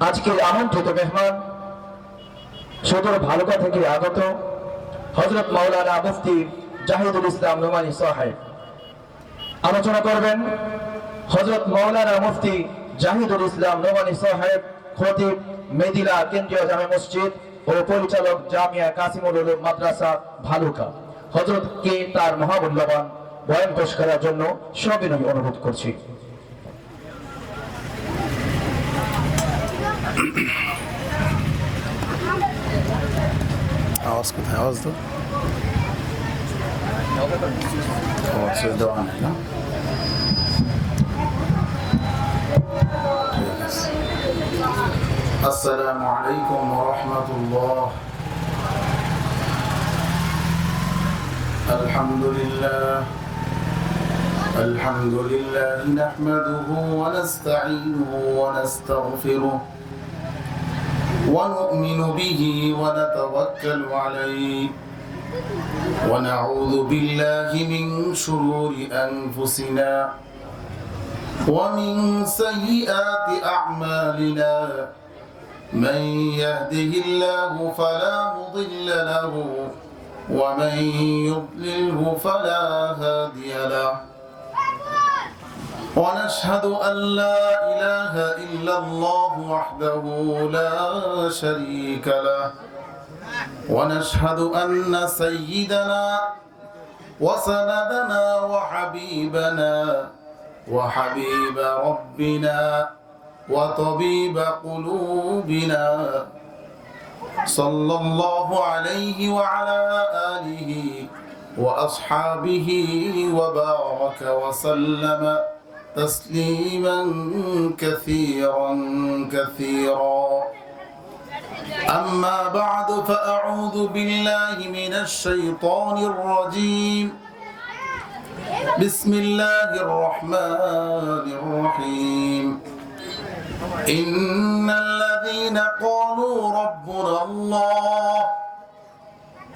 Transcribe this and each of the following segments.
আজকের আমন্ত্রিত মেহমান সদর ভালুকা থেকে আগত হযরত মাওলানা মুফতি জাহিদুল ইসলাম নোমানী সাহেব। আলোচনা করবেন হযরত মাওলানা মুফতি জাহিদুল ইসলাম নোমানী সাহেব, খতিব মেদিনা কেন্দ্রীয় জামে মসজিদ ও পরিচালক জামিয়া কাসিমুল উলুম মাদ্রাসা ভালুকা। হযরতকে তার মহামূল্যবান বয়ান পেশ করার জন্য সবিনয় অনুরোধ করছি। आवाज কোথায়? आवाज दो। आवाज দেওয়া নেই না? ঠিক আছে। আসসালামু আলাইকুম ওয়া রাহমাতুল্লাহ। আলহামদুলিল্লাহ আলহামদুলিল্লাহ নাহমাদুহু ওয়া নাস্তাঈনুহু ওয়া নাস্তাগফিরুহ ونؤمن به ونتوكل عليه ونعوذ بالله من شرور أنفسنا ومن سيئات أعمالنا من يهده الله فلا مضل له ومن يضلله فلا هادي له ونشهد أن لا إله إلا الله وحده لا شريك له ونشهد أن سيدنا وسندنا وحبيبنا وحبيب ربنا وطبيب قلوبنا صلى الله عليه وعلى آله وأصحابه وبارك وسلم تسليما كثيرا كثيرا. أما بعد فأعوذ بالله من الشيطان الرجيم. بسم الله الرحمن الرحيم. إن الذين قالوا ربنا الله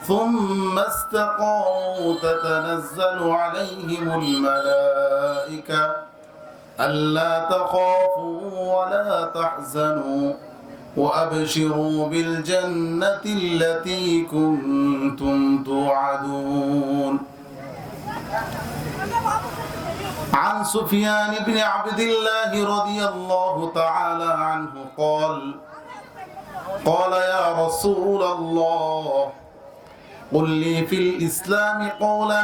ثم استقاموا تتنزل عليهم الملائكة ألا تخافوا ولا تحزنوا وأبشروا بالجنة التي كنتم توعدون. عن سفيان بن عبد الله رضي الله تعالى عنه قال يا رسول الله قل لي في الإسلام قولا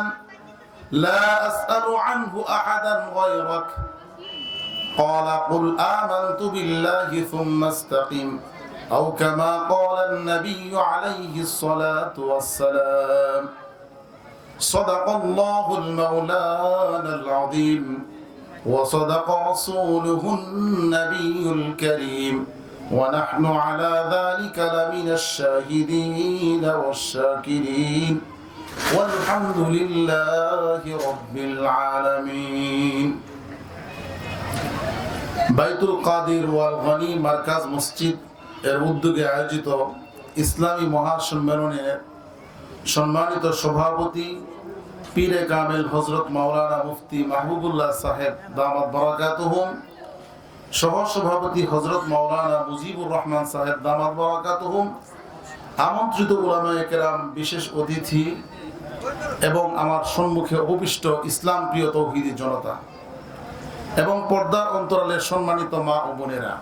لا أسأل عنه أحدا غيرك قال قل آمنت بالله ثم استقم أو كما قال النبي عليه الصلاة والسلام. صدق الله المولانا العظيم وصدق رسوله النبي الكريم ونحن على ذلك لمن الشاهدين والشاكرين والحمد لله رب العالمين. বাইতুল কাদির ওয়াল গনি মার্কাজ মসজিদ এর উদ্যোগে আয়োজিত ইসলামী মহাসম্মেলনের সম্মানিত সভাপতি পীরে কামেল হযরত মাওলানা মুফতি মাহবুবুল্লাহ সাহেব দামাত বারাকাতুহুম, সহ সভাপতি হযরত মাওলানা মুজিবুর রহমান সাহেব দামাত বারাকাতুহুম, আমন্ত্রিত উলামায়ে কেরাম, বিশেষ অতিথি এবং আমার সম্মুখে উপবিষ্ট ইসলাম প্রিয় তৌহিদি জনতা এবং পর্দার অন্তরালের সম্মানিত মা ও বোনেরা,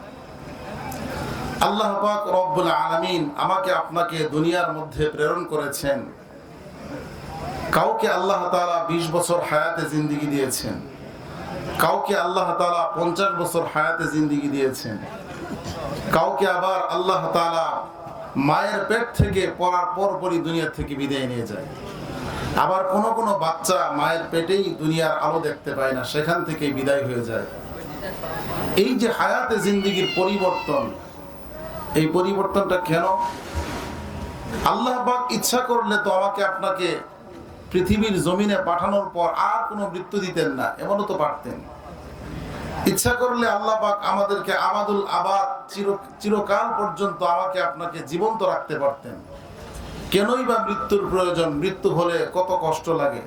আল্লাহ পাক রব্বুল আলামিন আমাকে আপনাকে দুনিয়ার মধ্যে প্রেরণ করেছেন। কাউকে আল্লাহ তাআলা 20 বছর হায়াতে জিন্দেগি দিয়েছেন, কাউকে আল্লাহ তাআলা 50 বছর হায়াতে জিন্দেগি দিয়েছেন, কাউকে আবার আল্লাহ তাআলা মায়ের পেট থেকে পড়ার পরপরই দুনিয়া থেকে বিদায় নিয়ে যায়। আবার কোন কোন বাচ্চা মায়ের পেটেই দুনিয়ার আলো দেখতে পায় না, সেখান থেকেই বিদায় হয়ে যায়। এই যে হায়াতে জিন্দেগির পরিবর্তন, এই পরিবর্তনটা কেন? আল্লাহ পাক ইচ্ছা করলে তো আমাকে আপনাকে পৃথিবীর জমিনে পাঠানোর পর আর কোনো মৃত্যু দিতেন না, এমনও তো পারতেন। ইচ্ছা করলে আল্লাহ পাক আমাদেরকে আমাদুল আবাদ চিরকাল পর্যন্ত আমাকে আপনাকে জীবন্ত রাখতে পারতেন। কেনই বা মৃত্যুর প্রয়োজন? মৃত্যু হলে কত কষ্ট লাগে।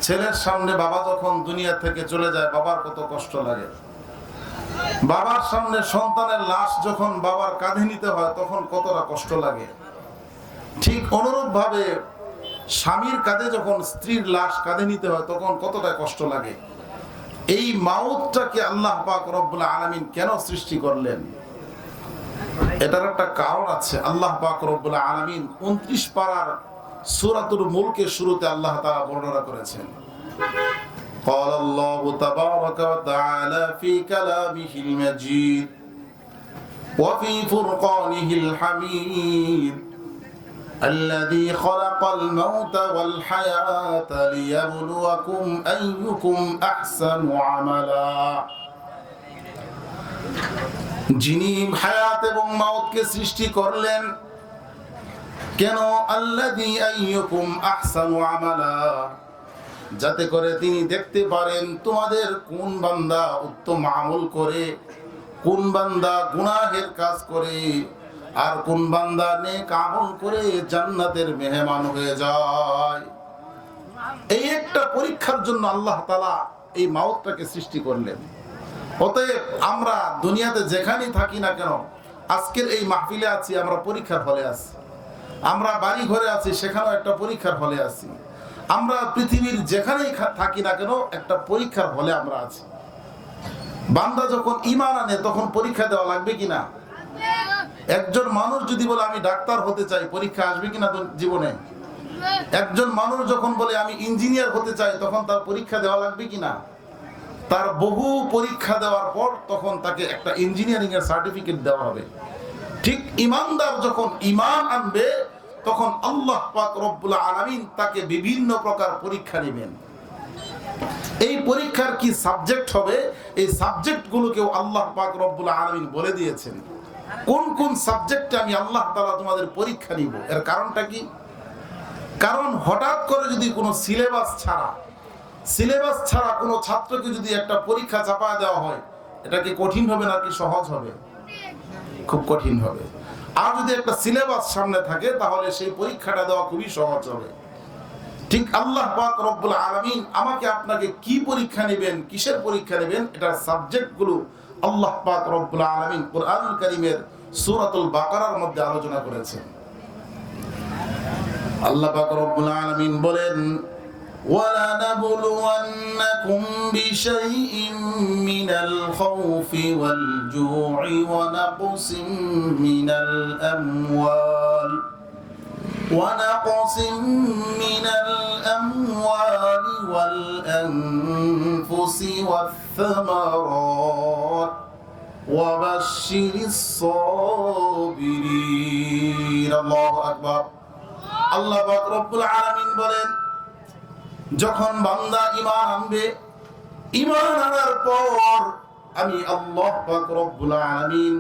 ছেলের সামনে বাবা যখন দুনিয়া থেকে চলে যায়, বাবার কত কষ্ট লাগে। বাবার সামনে সন্তানের লাশ যখন বাবার কাঁধে নিতে হয় তখন কতটা কষ্ট লাগে, ঠিক অনুরূপ ভাবে স্বামীর কাঁধে যখন স্ত্রীর লাশ কাঁধে নিতে হয় তখন কতটা কষ্ট লাগে। এই মাউতটাকে আল্লাহ পাক রব্বুল আলামিন কেন সৃষ্টি করলেন? এটার একটা কারণ আছে। আল্লাহ পাক রব্বুল আলামিন 29 পারার সূরাতুল মুলকের শুরুতে আল্লাহ তাআলা বর্ণনা করেছেন। قال الله تبارك وتعالى في كلامه المجيد وفي فرقانه الحميد الذي خلق الموت والحياة ليبلوكم أيكم أحسن عملا। যিনি হায়াত এবং মাউতকে সৃষ্টি করলেন কেন? আল্লাযী আইয়ুকুম আহসানু আমালা, যাতে করে তিনি দেখতে পারেন তোমাদের কোন বান্দা উত্তম আমল করে, কোন বান্দা গুনাহের কাজ করে, আর কোন বান্দা নেক আমল করে জান্নাতের মেহমান হয়ে যায়। এই একটা পরীক্ষার জন্য আল্লাহ তাআলা এই মাউতটাকে সৃষ্টি করলেন। অতএব আমরা দুনিয়াতে যেখানেই থাকি না কেন, আজকের এই মাহফিলে আছি, আমরা পরীক্ষার হলে আছি। আমরা বাড়ি ঘরে আছি, সেখানেও একটা পরীক্ষার হলে আছি। আমরা পৃথিবীর যেখানেই থাকি না কেন, একটা পরীক্ষার হলে আমরা আছি। বান্দা যখন ঈমান আনে তখন পরীক্ষা দেওয়া লাগবে কিনা? একজন মানুষ যদি বলে আমি ডাক্তার হতে চাই, পরীক্ষা আসবে কিনা জীবনে? একজন মানুষ যখন বলে আমি ইঞ্জিনিয়ার হতে চাই, তখন তার পরীক্ষা দেওয়া লাগবে কিনা? তার বহু পরীক্ষা দেওয়ার পর তখন তাকে একটা ইঞ্জিনিয়ারিং এর সার্টিফিকেট দেওয়া হবে। ঠিক ঈমানদার যখন ঈমান আনবে তখন আল্লাহ পাক রব্বুল আলামিন তাকে বিভিন্ন প্রকার পরীক্ষা নেবেন। এই পরীক্ষার কি সাবজেক্ট হবে, এই সাবজেক্টগুলোকেও আল্লাহ পাক রব্বুল আলামিন বলে দিয়েছেন। কোন কোন সাবজেক্টে আমি আল্লাহ তাআলা তোমাদের পরীক্ষা নিব। এর কারণটা কি? কারণ হঠাৎ করে যদি কোনো সিলেবাস ছাড়া কোনো ছাত্রকে যদি একটা পরীক্ষা চাপায় দেওয়া হয়, এটা কি কঠিন হবে নাকি সহজ হবে? খুব কঠিন হবে। আর যদি একটা সিলেবাস সামনে থাকে তাহলে সেই পরীক্ষাটা দেওয়া খুবই সহজ হবে। ঠিক আল্লাহ পাক রব্বুল আলামিন আমাকে আপনাকে কি পরীক্ষা নেবেন, কিসের পরীক্ষা নেবেন, এটার সাবজেক্টগুলো আল্লাহ পাক রব্বুল আলামিন কুরআনুল কারীমের সূরাতুল বাকারার মধ্যে আলোচনা করেছেন। আল্লাহ পাক রব্বুল আলামিন বলেন, وَلَنَبْلُوَنَّكُمْ بِشَيْءٍ مِّنَ الْخَوْفِ وَالْجُوعِ وَنَقْصٍ مِّنَ الْأَمْوَالِ وَالْأَنفُسِ وَالثَّمَرَاتِ وَبَشِّرِ الصَّابِرِينَ। আল্লাহু আকবার। আল্লাহ পাক রব্বুল আলামিন বলেন, যখন বান্দা ঈমান আনবে, ঈমান আনার পর আমি আল্লাহ পাক রব্বুল আলামিন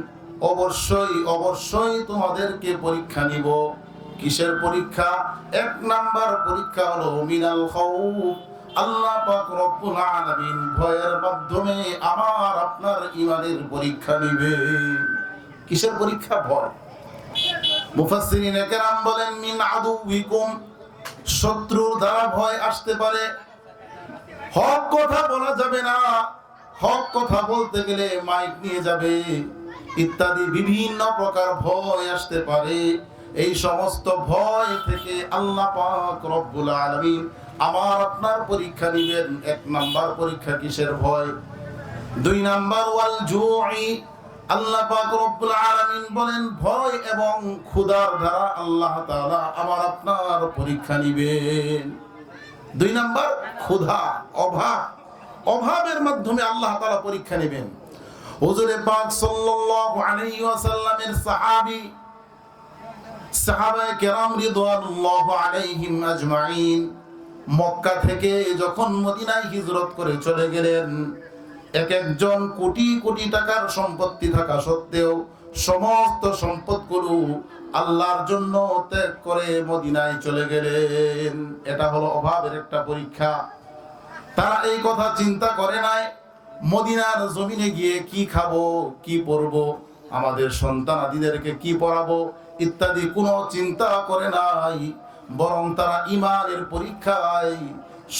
অবশ্যই তোমাদেরকে পরীক্ষা নিব। কিসের পরীক্ষা? এক নাম্বার পরীক্ষা হলো মিনাল খাউফ। আল্লাহ পাক রব্বুল আলামিন ভয়ের মাধ্যমে আমার আপনার ঈমানের পরীক্ষা নিবে। কিসের পরীক্ষা? ভয়। মুফাসসিরিনে কেরাম বলেন, মিন আদুবিকুম, শত্রুর দ্বারা ভয় আসতে পারে। হক কথা বলা যাবে না, হক কথা বলতে গেলে মাইক নিয়ে যাবে, ইত্যাদি বিভিন্ন প্রকার ভয় আসতে পারে। এই সমস্ত ভয় থেকে আল্লাহ পাক রব্বুল আলামিন আমার আপনার পরীক্ষা নিবেন। এক নাম্বার পরীক্ষা কিসের? ভয়। দুই নাম্বার ওয়াল জুই, আল্লাহ পাক রব্বুল আলামিন বলেন ভয় এবং ক্ষুধার দ্বারা আল্লাহ তাআলা আমার আপনার পরীক্ষা নিবেন। দুই নাম্বার ক্ষুধা, অভাবের মাধ্যমে আল্লাহ তাআলা পরীক্ষা নেবেন। হুজুরে পাক সাল্লাল্লাহু আলাইহি ওয়াসাল্লামের সাহাবায়ে কেরাম রিদওয়ানুল্লাহি আলাইহিম আজমাইন মক্কা থেকে যখন মদিনায় হিজরত করে চলে গেলেন, এক একজন কোটি কোটি টাকার সম্পত্তি থাকা সত্ত্বেও সমস্ত সম্পদগুলো আল্লাহর জন্য ত্যাগ করে মদিনায় চলে গেলেন। এটা হলো অভাবের একটা পরীক্ষা। তারা এই কথা চিন্তা করে নাই মদিনার জমিনে গিয়ে কি খাবো, কি পরবো, আমাদের সন্তানাদিদেরকে কি পড়াবো ইত্যাদি কোনো চিন্তা করে নাই। বরং তারা ঈমানের পরীক্ষায়,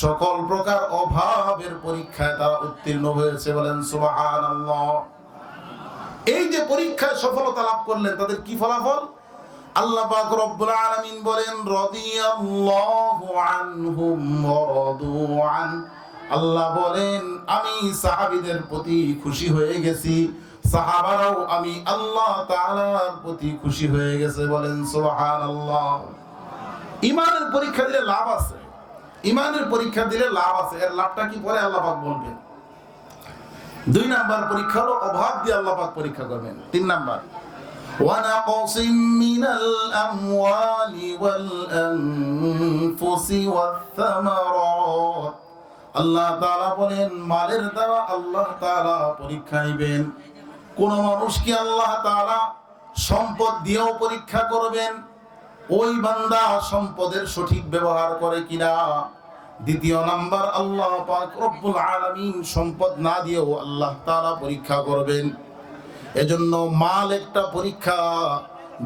সকল প্রকার অভাবের পরীক্ষায় তারা উত্তীর্ণ হয়েছে। বলেন সুবহানাল্লাহ। এই যে পরীক্ষায় সফলতা লাভ করলেন, তাদের কি ফলাফল? আল্লাহ পাক রব্বুল আলামিন বলেন, রাদিয়াল্লাহু আনহুম ওয়া রাদু আন। আল্লাহ বলেন, আমি সাহাবীদের প্রতি খুশি হয়ে গেছি, সাহাবারাও আমি আল্লাহ তাআলার প্রতি খুশি হয়ে গেছে। বলেন সুবহানাল্লাহ। ঈমানের পরীক্ষা দিলে লাভ আছে, ঈমানের পরীক্ষা দিলে লাভ আছে। এর লাভটা কি পরে আল্লাহ পাক বলবেন। 2 নাম্বার পরীক্ষা হলো অভাব দিয়ে আল্লাহ পাক পরীক্ষা করবেন। 3 নাম্বার, وَنَقْصٍ مِّنَ الْأَمْوَالِ وَالْأَنفُسِ وَالثَّمَرَاتِ। আল্লাহ তাআলা বলেন, মালের দ্বারা আল্লাহ তাআলা পরীক্ষা নিবেন। কোন মানুষকে আল্লাহ তাআলা সম্পদ দিয়েও পরীক্ষা করবেন, ওই বান্দা সম্পদের সঠিক ব্যবহার করে কিনা। দ্বিতীয় নাম্বার, আল্লাহ পাক রব্বুল আলামিন সম্পদ না দিয়েও আল্লাহ তাআলা পরীক্ষা করবেন। এজন্য মাল একটা পরীক্ষা,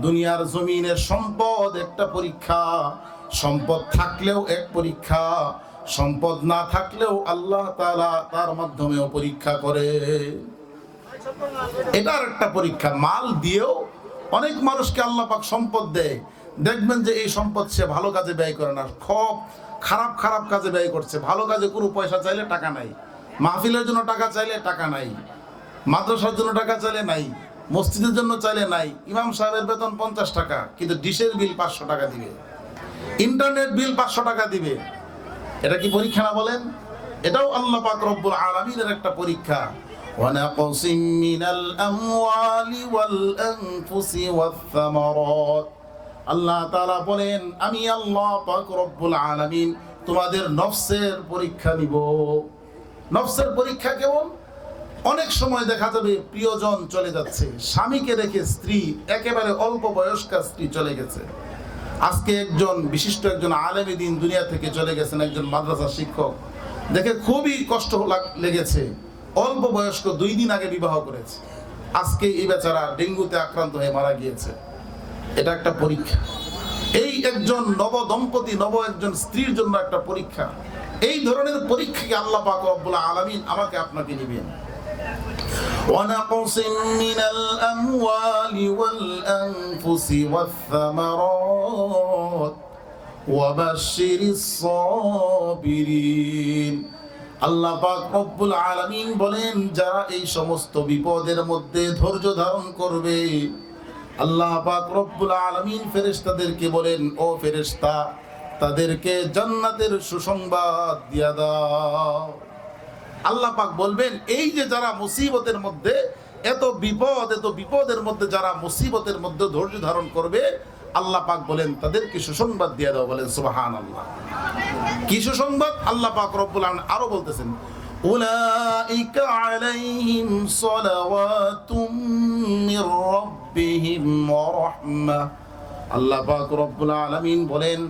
দুনিয়ার জমিনের সম্পদ একটা পরীক্ষা। সম্পদ থাকলেও এক পরীক্ষা, সম্পদ না থাকলেও আল্লাহ তাআলা তার মাধ্যমেও পরীক্ষা করে। এটার একটা পরীক্ষা। মাল দিয়েও অনেক মানুষকে আল্লাহ পাক সম্পদ দেয়, দেখবেন যে এই সম্পদ সে ভালো কাজে ব্যয় করে না, খুব খারাপ খারাপ কাজে ব্যয় করছে। ভালো কাজে কোনো পয়সা চাইলে টাকা নাই, মাহফিলের জন্য টাকা চাইলে টাকা নাই, মাদ্রাসার জন্য টাকা চাইলে নাই, মসজিদের জন্য চাইলে নাই। ইমাম সাহেবের বেতন 50 টাকা, কিন্তু ডিশের বিল 500 টাকা দিবে, ইন্টারনেট বিল 500 টাকা দিবে। এটা কি পরীক্ষা না বলেন? এটাও আল্লাহ পাক রব্বুল আলামিনের একটা পরীক্ষা। وَنَقْصٍ مِّنَ الْأَمْوَالِ وَالْأَنفُسِ وَالثَّمَرَاتِ। আল্লাহ তাআলা বলেন, আমি আল্লাহ পাক রব্বুল আলামিন তোমাদের নফসের পরীক্ষা নিব। নফসের পরীক্ষা কেমন? অনেক সময় দেখা যাবে প্রিয়জন চলে যাচ্ছে, স্বামীকে রেখে স্ত্রী, একেবারে অল্প বয়স্কা স্ত্রী চলে গেছে। আজকে একজন বিশিষ্ট একজন আলেম দ্বীন দুনিয়া থেকে চলে গেছেন, একজন মাদ্রাসার শিক্ষক। দেখে খুবই কষ্ট লেগেছে। অল্প বয়স্ক, 2 দিন আগে বিবাহ করেছে, আজকে এই বেচারা ডেঙ্গুতে আক্রান্ত হয়ে মারা গিয়েছে। এটা একটা পরীক্ষা। এই একজন নব দম্পতি, একজন স্ত্রীর জন্য একটা পরীক্ষা। এই ধরনের পরীক্ষাকে আল্লাহ পাক রব্বুল আলামিন আমাকে আপনাকে নিবেন। وَنَقْصٍ مِّنَ الْأَمْوَالِ وَالْأَنفُسِ وَالثَّمَرَاتِ وَبَشِّرِ الصَّابِرِينَ। আল্লাহ পাক রব্বুল আলামিন বলেন, যারা এই সমস্ত বিপদের মধ্যে ধৈর্য ধারণ করবে, আল্লাহ পাক রব্বুল আলামিন ফেরেশতাদেরকে বলেন, ও ফেরেশতা, তাদেরকে জান্নাতের সুসংবাদ দিয়া দাও। আল্লাহ পাক বলবেন, এই যে যারা মুসিবতের মধ্যে, এত বিপদের মধ্যে যারা মুসিবতের মধ্যে ধৈর্য ধারণ করবে, আল্লাহ পাক বলেন তাদেরকে সুসংবাদ দিয়ে দাও। বলেন সুবহানাল্লাহ। কি সুসংবাদ? আল্লাহ পাক রব্বুল আলামিন আরো বলতেছেন, উলাইকা আলাইহিম সালাওয়াতুম মির রাব্বিহিম ওয়া রাহমাহ। আল্লাহ পাক রব্বুল আলামিন বলেন,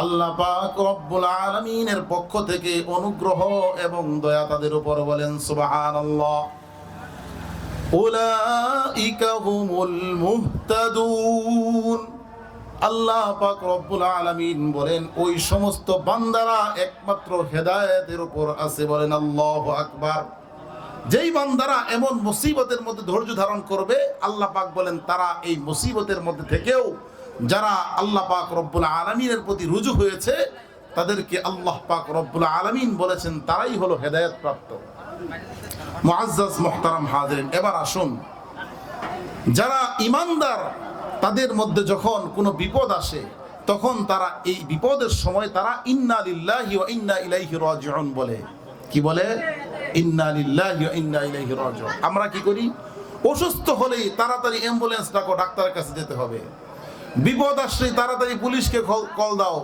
আল্লাহ পাক রব্বুল আলামিনের পক্ষ থেকে অনুগ্রহ এবং দয়া তাদের উপর। বলেন সুবহানাল্লাহ। উলাইকা হুমুল মুহতাদুন। আল্লাহ পাক রব্বুল আলামিন বলেন, ওই সমস্ত বান্দারা একমাত্র হেদায়েতের উপর আছে। বলেন আল্লাহু আকবার। যেই বান্দারা এমন মুসিবতের মধ্যে ধৈর্য ধারণ করবে, আল্লাহ পাক বলেন তারা এই মুসিবতের মধ্যে থেকেও যারা আল্লাহ পাক রব্বুল আলামিনের প্রতি রুজু হয়েছে, তাদেরকে আল্লাহ পাক রব্বুল আলামিন বলেছেন তারাই হলো হেদায়েত প্রাপ্ত। মুআজ্জাজ মুহতারাম হাজিরিন, এবার আসুন, যারা ঈমানদার তাদের মধ্যে যখন কোনো বিপদ আসে, তখন তারা এই বিপদের সময় তারা ইন্না লিল্লাহি ওয়া ইন্না ইলাইহি রাজিউন বলে। কি বলে? ইন্না লিল্লাহি ওয়া ইন্না ইলাইহি রাজিউন। আমরা কি করি? অসুস্থ হলেই তাড়াতাড়ি অ্যাম্বুলেন্স ডাকো, ডাক্তারের কাছে যেতে হবে। বিপদ আসলেই তাড়াতাড়ি পুলিশকে কল দাও।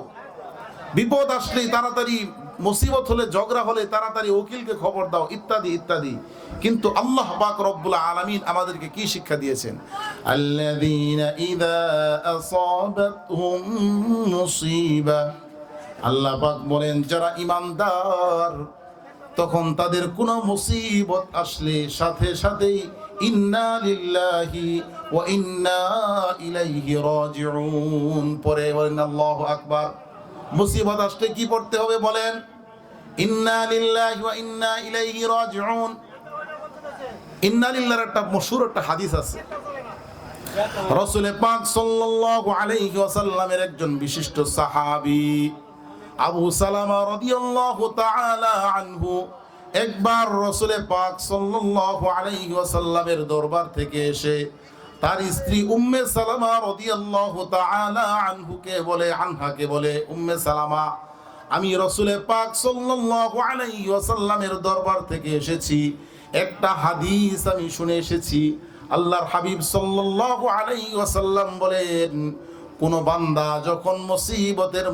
বিপদ আসলেই তাড়াতাড়ি, মুসিবত হলে, ঝগড়া হলে তাড়াতাড়ি উকিলকে খবর দাও, ইত্যাদি ইত্যাদি। কিন্তু আল্লাহ পাক রব্বুল আলামিন আমাদেরকে কি শিক্ষা দিয়েছেন? আল্লাযীনা ইযা আসাবাতহুম মুসিবা। আল্লাহ পাক বলেন, যারা ঈমানদার, তখন তাদের কোনো মুসিবত আসলে সাথে সাথেই ইন্না লিল্লাহি ওয়া ইন্না ইলাইহি রাজিউন পরে বলেন আল্লাহু আকবার। মুসিবত আসলে কি পড়তে হবে বলেন? ইন্না লিল্লাহি ওয়া ইন্না ইলাইহি রাজিউন। ইন্না লিল্লাহর একটা মশহুর একটা হাদিস আছে। রাসূল পাক সাল্লাল্লাহু আলাইহি ওয়াসাল্লামের একজন বিশিষ্ট সাহাবী আবু সালামা রাদিয়াল্লাহু তাআলা আনহু একবার রাসূল পাক সাল্লাল্লাহু আলাইহি ওয়াসাল্লামের দরবার থেকে এসে তার স্ত্রী উম্মে সালামা রাদিয়াল্লাহু তাআলা আনহাকে বলে উম্মে সালামা, আমি রাসূল পাক সাল্লাল্লাহু আলাইহি ওয়াসাল্লামের দরবার থেকে এসেছি, একটা হাদিস আমি শুনে এসেছি। আল্লাহর হাবিব সাল্লাল্লাহু আলাইহি ওয়াসাল্লাম বলেন, কোন বান্দা যখন মুসিবতের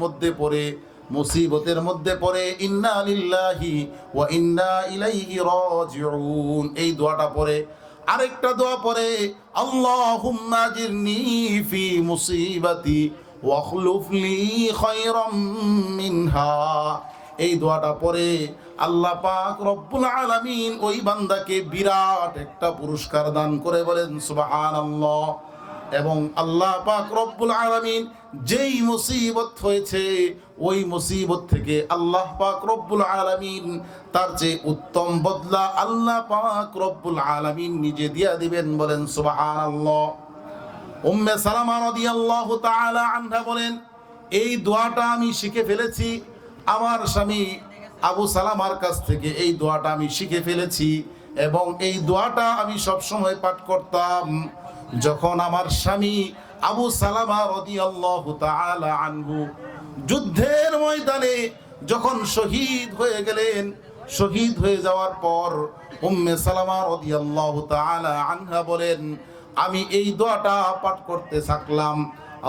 মধ্যে পড়ে ইন্না লিল্লাহি ওয়া ইন্না ইলাইহি রাজিউন এই দোয়াটা পড়ে, আরেকটা দোয়া পড়ে আল্লাহুম্মা জিরনি ফি মুসিবাতি ওয়া খলুফ লি খায়রাম মিনহা, এই দোয়াটা পড়ে আল্লাহ পাক রব্বুল আলামিন ওই বান্দাকে বিরাট একটা পুরস্কার দান করে, বলেন সুবহানাল্লাহ। এবং আল্লাহ পাক রব্বুল আলামিন যেই মুসিবত হয়েছে ওই মুসিবত থেকে আল্লাহ পাক রব্বুল আলামিন তার যে উত্তম বদলা আল্লাহ পাক রব্বুল আলামিন নিজে দিয়া দিবেন, বলেন সুবহানাল্লাহ। উম্মে সালামা রাদিয়াল্লাহু তাআলা আনহা বলেন, এই দোয়াটা আমি শিখে ফেলেছি আমার স্বামী আবু সালামার কাছ থেকে, এই দোয়াটা আমি শিখে ফেলেছি এবং এই দোয়াটা আমি সব সময় পাঠ করতাম। যখন আমার স্বামী আবু সালামা রাদিয়াল্লাহু তাআলা আনহু যুদ্ধের ময়দানে যখন শহীদ হয়ে গেলেন, শহীদ হয়ে যাওয়ার পর উম্মে সালামা রাদিয়াল্লাহু তাআলা আনহা বলেন, আমি এই দোয়াটা পাঠ করতে থাকলাম,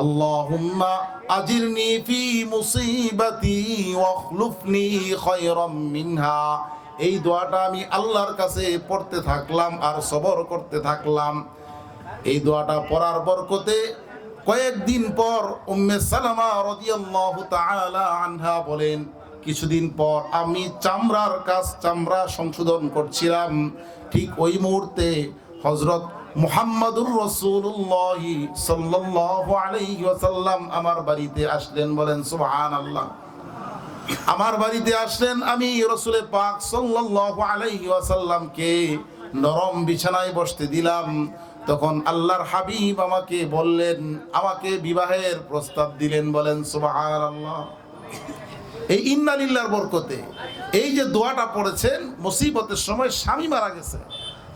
আল্লাহুম্মা আজিরনি ফি মুসিবাতি ওয়া খলুফনি খায়রাম মিনহা, এই দোয়াটা আমি আল্লাহর কাছে পড়তে থাকলাম আর সবর করতে থাকলাম। এই দোয়াটা পড়ার বরকতে কয়েকদিন পর উম্মে সালামা রাদিয়াল্লাহু তাআলা আনহা বলেন, কিছুদিন পর আমি চামড়া সংশোধন করছিলাম, ঠিক ওই মুহূর্তে হযরত মুহাম্মাদুর রাসূলুল্লাহ সাল্লাল্লাহু আলাইহি ওয়াসাল্লাম আমার বাড়িতে আসলেন, বলেন সুবহানাল্লাহ। আমার বাড়িতে আসলেন, আমি রাসূল পাক সাল্লাল্লাহু আলাইহি ওয়াসাল্লামকে নরম বিছানায় বসতে দিলাম। তখন আল্লাহর হাবিব আমাকে বললেন, আমাকে বিবাহের প্রস্তাব দিলেন, বলেন সুবহানাল্লাহ। এই ইন্না লিল্লাহর বরকতে এই যে দোয়াটা পড়েছেন মুসিবতের সময়, স্বামী মারা গেছে,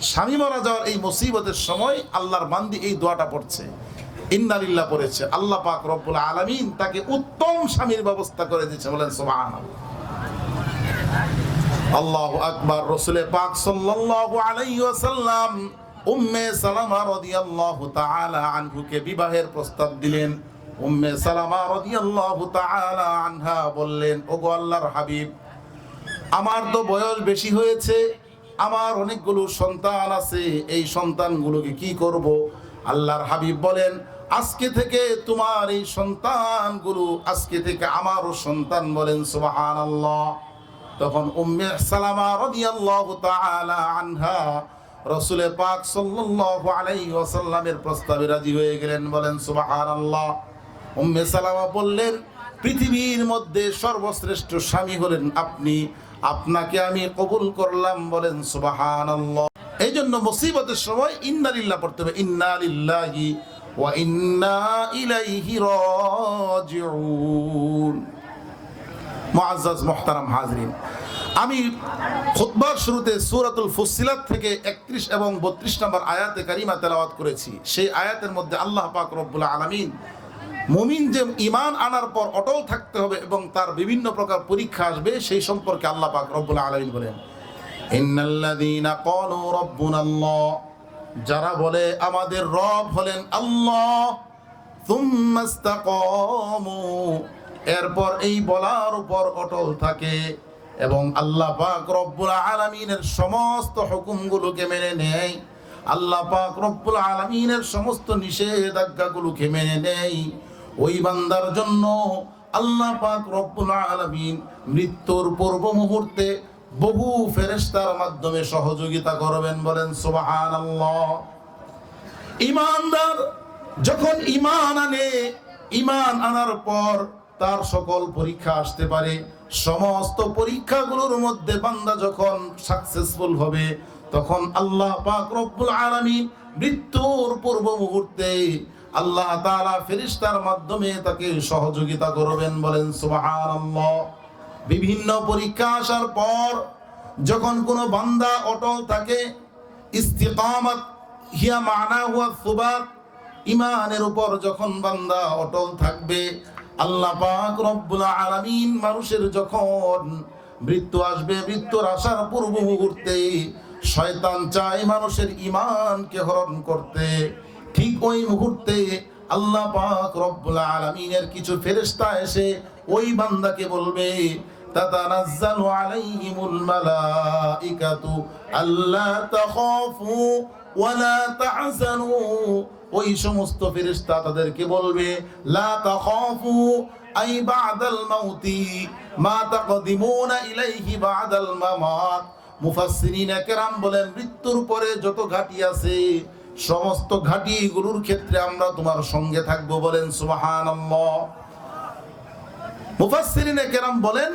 স্বামী মারা যাওয়ার এই মুসিবতের সময় আল্লাহর বান্দি এই দোয়াটা পড়ছে, ইন্না লিল্লাহ পড়েছে, আল্লাহ পাক রব্বুল আলামিন তাকে উত্তম স্বামীর ব্যবস্থা করে দিয়েছে, বলেন সুবহানাল্লাহ। আল্লাহু আকবার। রাসূল পাক সাল্লাল্লাহু আলাইহি ওয়াসাল্লাম উম্মে সালামা রাদিয়াল্লাহু তাআলা আনহুকে বিবাহের প্রস্তাব দিলেন। উম্মে সালামা রাদিয়াল্লাহু তাআলা আনহা বললেন, ওগো আল্লাহর হাবিব, আমার তো বয়স বেশি হয়েছে, আমার অনেকগুলো সন্তান আছে, এই সন্তানগুলোকে কি করব? আল্লাহর হাবিব বলেন, আজকে থেকে তোমার এই সন্তানগুলো আজকে থেকে আমারও সন্তান, বলেন সুবহানাল্লাহ। তখন উম্মে সালামা রাদিয়াল্লাহু তাআলা আনহা রাসূল পাক সাল্লাল্লাহু আলাইহি ওয়াসাল্লামের প্রস্তাবে রাজি হয়ে গেলেন, বলেন সুবহানাল্লাহ। উম্মে সালামা বললেন, পৃথিবীর মধ্যে সর্বশ্রেষ্ঠ স্বামী হলেন আপনি, আপনাকে আমি কবুল করলাম, বলেন সুবহানাল্লাহ। এই জন্য মুসিবতের সময় ইন্না লিল্লাহ পড়তে হবে, ইন্না লিল্লাহি ওয়া ইন্না ইলাইহি রাজিউন। মুআজ্জাজ মুহতারাম হাজরিন, আমি খুতবার শুরুতে সূরাতুল ফুসসিলাত থেকে 31 এবং 32 নম্বর আয়াতে কারিমা তেলাওয়াত করেছি। সেই আয়াতের মধ্যে আল্লাহ পাক রব্বুল আলামিন মুমিন যে ঈমান আনার পর অটল থাকতে হবে এবং তার বিভিন্ন প্রকার পরীক্ষা আসবে সেই সম্পর্কে আল্লাহ পাক রব্বুল আলামিন বলেন, ইন্নাল্লাযীনা ক্বালু রাব্বুনাল্লাহ, যারা বলে আমাদের রব হলেন আল্লাহ, সুম্মা ইসতাকামু, এরপর এই বলার উপর অটল থাকে এবং আল্লাহ পাক রব্বুল আলামিনের সমস্ত হুকুমগুলোকে মেনে নেয়, আল্লাহ পাক রব্বুল আলামিনের সমস্ত নিষেধাজ্ঞাগুলোকে মেনে নেয়, ওই বান্দার জন্য আল্লাহ পাক রব্বুল আলামিন মৃত্যুর পূর্ব মুহূর্তে বহু ফেরেশতার মাধ্যমে সহযোগিতা করবেন, বলেন সুবহানাল্লাহ। ঈমানদার যখন ঈমান আনে, ঈমান আনার পর তার সকল পরীক্ষা আসতে পারে, সমস্ত পরীক্ষাগুলোর মধ্যে বান্দা যখন সাকসেসফুল হবে তখন আল্লাহ পাক রব্বুল আলামিন মৃত্যুর পূর্ব মুহূর্তে আল্লাহ তাআলা ফেরেশতার মাধ্যমে তাকে সহযোগিতা করবেন, বলেন সুবহানাল্লাহ। বিভিন্ন পরীক্ষা আসার পর যখন কোনো বান্দা অটল থাকে, ইস্তিকামাত হিয়া মানা হুয়া সুবাত, ঈমানের উপর যখন বান্দা অটল থাকবে, আল্লাহ পাক রব্বুল আলামিন মানুষের যখন মৃত্যু আসবে, মৃত্যুর আসার পূর্ব মুহূর্তে শয়তান চায় মানুষের ঈমানকে হরণ করতে। ঠিক ওই মুহূর্তে আল্লাহ পাক রব্বুল আলামিনের কিছু ফেরেশতা এসে ওই বান্দাকে বলবে, তাতানাজ্জালু আলাইহিমুল মালাইকাতু আল্লা তাখাফু ওয়া লা তাহজানু। ওই সমস্ত ফেরেশতা তাদেরকে বলবে, লা তাখাফু আই বা'দাল মাউতি মা তাকদিমুনা ইলাইহি বা'দাল মামাত। মুফাসসিরিন কেরাম বলেন, মৃত্যুর পরে যত ঘাটি আছে সমস্ত ঘাটিগুলোর ক্ষেত্রে আমরা তোমার সঙ্গে থাকবো, বলেন সুবহানাল্লাহ। মুফাসসিরিন কেরাম বলেন,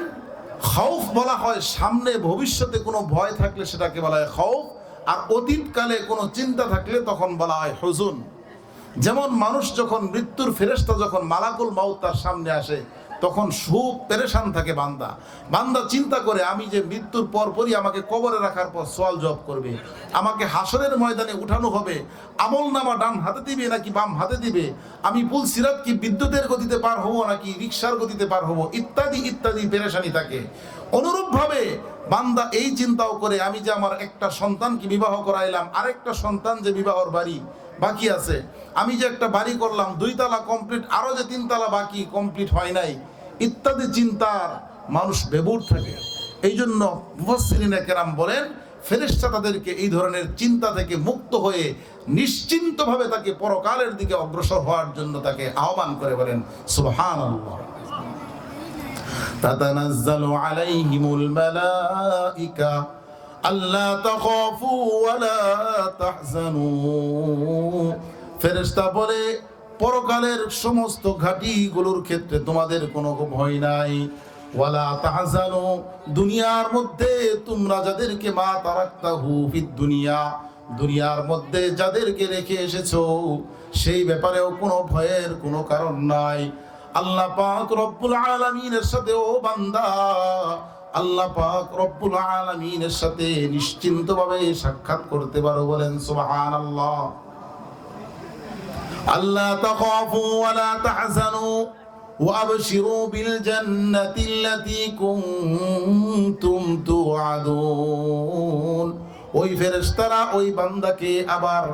খাউফ বলা হয় সামনে ভবিষ্যতে কোনো ভয় থাকলে সেটাকে বলা হয় খাউফ, আর অতীতকালে কোনো চিন্তা থাকলে তখন বলা হয় হুজুন। যেমন মানুষ যখন মৃত্যুর ফেরেশতা যখন মালাকুল মাউত তার সামনে আসে, তখন সুখ পেরেশান থাকে বান্দা। বান্দা চিন্তা করে, আমি যে মৃত্যুর পরপরই আমাকে কবরে রাখার পর সওয়াল জবাব করবে, আমাকে হাসরের ময়দানে উঠানো হবে, আমল নামা ডান হাতে দিবে নাকি বাম হাতে দিবে, আমি পুল সিরাত কি বিদ্যুতের গতিতে পার হবো নাকি রিকশার গতিতে পার হবো, ইত্যাদি ইত্যাদি পেরেশানি থাকে। অনুরূপভাবে বান্দা এই চিন্তাও করে, আমি যে আমার একটা সন্তানকে বিবাহ করাইলাম, আরেকটা সন্তান যে বিবাহর বাড়ি বাকি আছে, আমি যে একটা বাড়ি করলাম 2 তলা কমপ্লিট, আরো যে 3 তলা বাকি কমপ্লিট হয় নাই, ইত্যাদি চিন্তার মানুষ বেবুর থাকে। এই জন্য মুফাসসিরিন কেরাম বলেন, ফেরেশতা তাদেরকে এই ধরনের চিন্তা থেকে মুক্ত হয়ে নিশ্চিন্তভাবে তাকে পরকালের দিকে অগ্রসর হওয়ার জন্য তাকে আহ্বান করে, বলেন সুবহানাল্লাহ। তাতানাজ্জালু আলাইহিমুল মালাইকা আল্লা তাখাফু ওয়া লা তাহজানু। ফেরেশতা বলে, পরকালের সমস্ত ঘাটিগুলোর ক্ষেত্রে তোমাদের কোনো ভয় নাই। ওয়ালা তাহজানু, দুনিয়ার মধ্যে তোমরা যাদেরকে মা তারাকতাহু ফিদ দুনিয়া, দুনিয়ার মধ্যে যাদেরকে রেখে এসেছো সেই ব্যাপারেও কোনো ভয়ের কোনো কারণ নাই। আল্লাহ পাক রব্বুল আলামিনের সাথে, ও বান্দা, আল্লাহ পাক রব্বুল আলামিনের সাথে নিশ্চিন্তভাবে সাক্ষাৎ করতে পারো, বলেন সুবহানাল্লাহ। আল্লাহ তাখাফু ওয়া লা তাহজানু ওয়া আবশিরু বিল জান্নাতিল্লাতী কুনতুম তুআদুন। ওই ফেরেশতারা ওই বান্দাকে আবার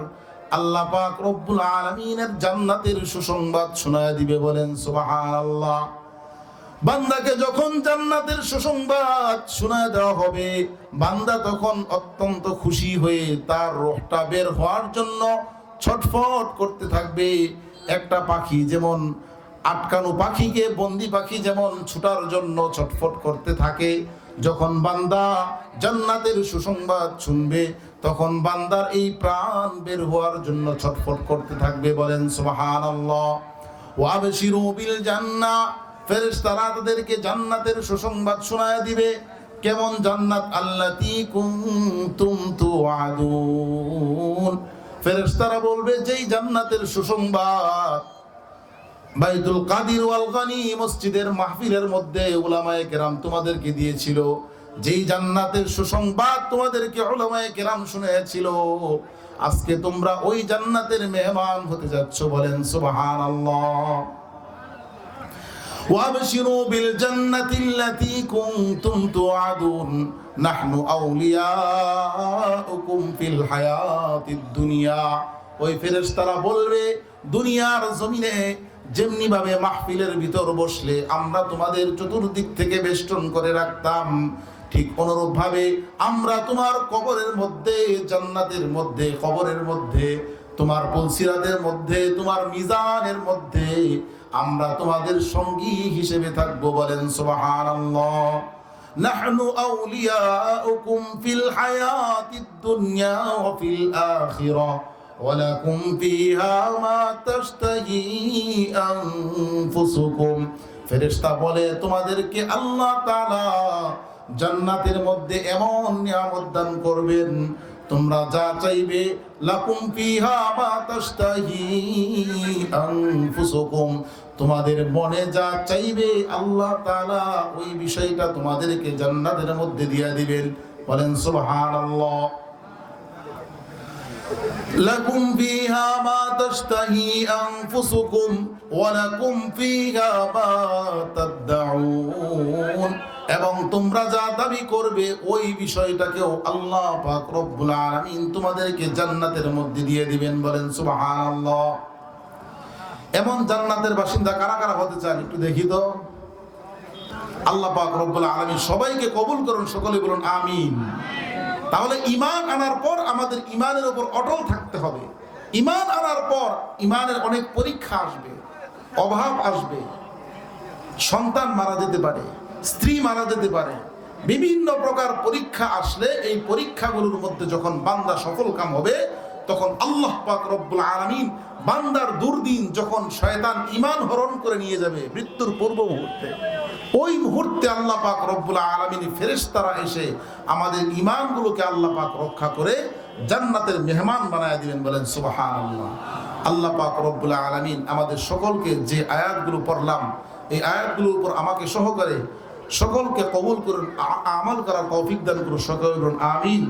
আল্লাহ পাক রব্বুল আলামিনের জান্নাতের সুসংবাদ শোনায় দিবে, বলেন সুবহানাল্লাহ। বান্দাকে যখন জান্নাতের সুসংবাদ শোনায় দেওয়া হবে, বান্দা তখন অত্যন্ত খুশি হয়ে তার রূহটা বের হওয়ার জন্য ছটফট করতে থাকবে। একটা পাখি যেমন আটকানো পাখিকে, বন্দি পাখি যেমন ছুটার জন্য ছটফট করতে থাকে, যখন বান্দা জান্নাতের সুসংবাদ শুনবে তখন বান্দার এই প্রাণ বের হওয়ার জন্য ছটফট করতে থাকবে, বলেন সুবহানাল্লাহ। ওয়া আবশিরু বিল জান্নাহ, ফেরেশতারা তাদেরকে জান্নাতের সুসংবাদ শোনায় দিবে। কেমন জান্নাত? আল্লাতী কুনতুম তুআদুন। ফেরেশতারা বলবে, যেই জান্নাতের সুসংবাদ বাইতুল কাদির ওয়াল গানি মসজিদের মাহফিলের মধ্যে উলামায়ে কেরাম তোমাদেরকে দিয়েছিল, যেই জান্নাতের সুসংবাদ তোমাদেরকে উলামায়ে কেরাম শুনিয়েছিল, আজকে তোমরা ওই জান্নাতের মেহমান হতে যাচ্ছ, বলেন সুবহানাল্লাহ। وابشروا بالجنة التي كنتم توعدون نحن أولياؤكم في الحياة الدنيا। ওই ফেরেশতারা বলবে, দুনিয়ার জমিনে যেমনি ভাবে মাহফিলের ভিতর বসলে আমরা তোমাদের চতুর্দিক থেকে বেষ্টন করে রাখতাম, ঠিক অনুরূপ ভাবে আমরা তোমার কবরের মধ্যে, জান্নাতের মধ্যে, কবরের মধ্যে, তোমার পুলসিরাতের মধ্যে, তোমার মিজানের মধ্যে আমরা তোমাদের সঙ্গী হিসেবে থাকবো, বলেন সুবহানাল্লাহ। নাহনু আউলিয়াউকুম ফিল হায়াতিদ দুনিয়া ওয়া ফিল আখিরাহ ওয়া লাকুম ফিহা মা তাশতাহি আনফুসুকুম। ফেরেশতা বলে, তোমাদেরকে আল্লাহ তাআলা জান্নাতের মধ্যে এমন নিয়ামত দান করবেন, তোমরা যা চাইবে লাকুম ফিহা মা তাশতাহি আনফুসুকুম, তোমাদের মনে যা চাইবে আল্লাহ তাআলা ওই বিষয়টা তোমাদেরকে জান্নাতের মধ্যে দিয়ে দিবেন। বলেন সুবহানাল্লাহ। লাকুম ফিহা মা তাশতাহি আনফুসুকুম ওয়া লাকুম ফিহা মা তাদউন, এবং তোমরা যা দাবি করবে ওই বিষয়টাকেও আল্লাহ পাক রব্বুল আলামিন তোমাদেরকে জান্নাতের মধ্যে দিয়ে দিবেন। বলেন সুবহানাল্লাহ। এমন জান্নাতের বাসিন্দা কারা কারা হতে চান একটু দেখি তো। আল্লাহ পাক রব্বুল আলামিন সবাইকে কবুল করুন, সকলে বলুন আমিন। তাহলে ঈমান আনার পর আমাদের ঈমানের উপর অটল থাকতে হবে। ঈমান আনার পর ঈমানের অনেক পরীক্ষা আসবে, অভাব আসবে, সন্তান মারা যেতে পারে, স্ত্রী মারা যেতে পারে, বিভিন্ন প্রকার পরীক্ষা আসলে এই পরীক্ষাগুলোর মধ্যে যখন বান্দা সফল কাম হবে তখন আল্লাহ পাক রব্বুল আলামিন বান্দার দুর্দিন যখন শয়তান ঈমান হরণ করে নিয়ে যাবে মৃত্যুর পূর্ব মুহূর্তে, ওই মুহূর্তে আল্লাহ পাক রব্বুল আলামিন ফেরেশতারা এসে আমাদের ঈমানগুলোকে আল্লাহ পাক রক্ষা করে জান্নাতের মেহমান বানায় দিবেন। বলেন সুবহানাল্লাহ। আল্লাহ পাক রব্বুল আলামিন আমাদের সকলকে যে আয়াতগুলো পড়লাম এই আয়াতগুলোর উপর আমাকে সহকারে সকলকে কবুল করুন, আমল করার তৌফিক দান করুন, সকলে বলুন আমিন।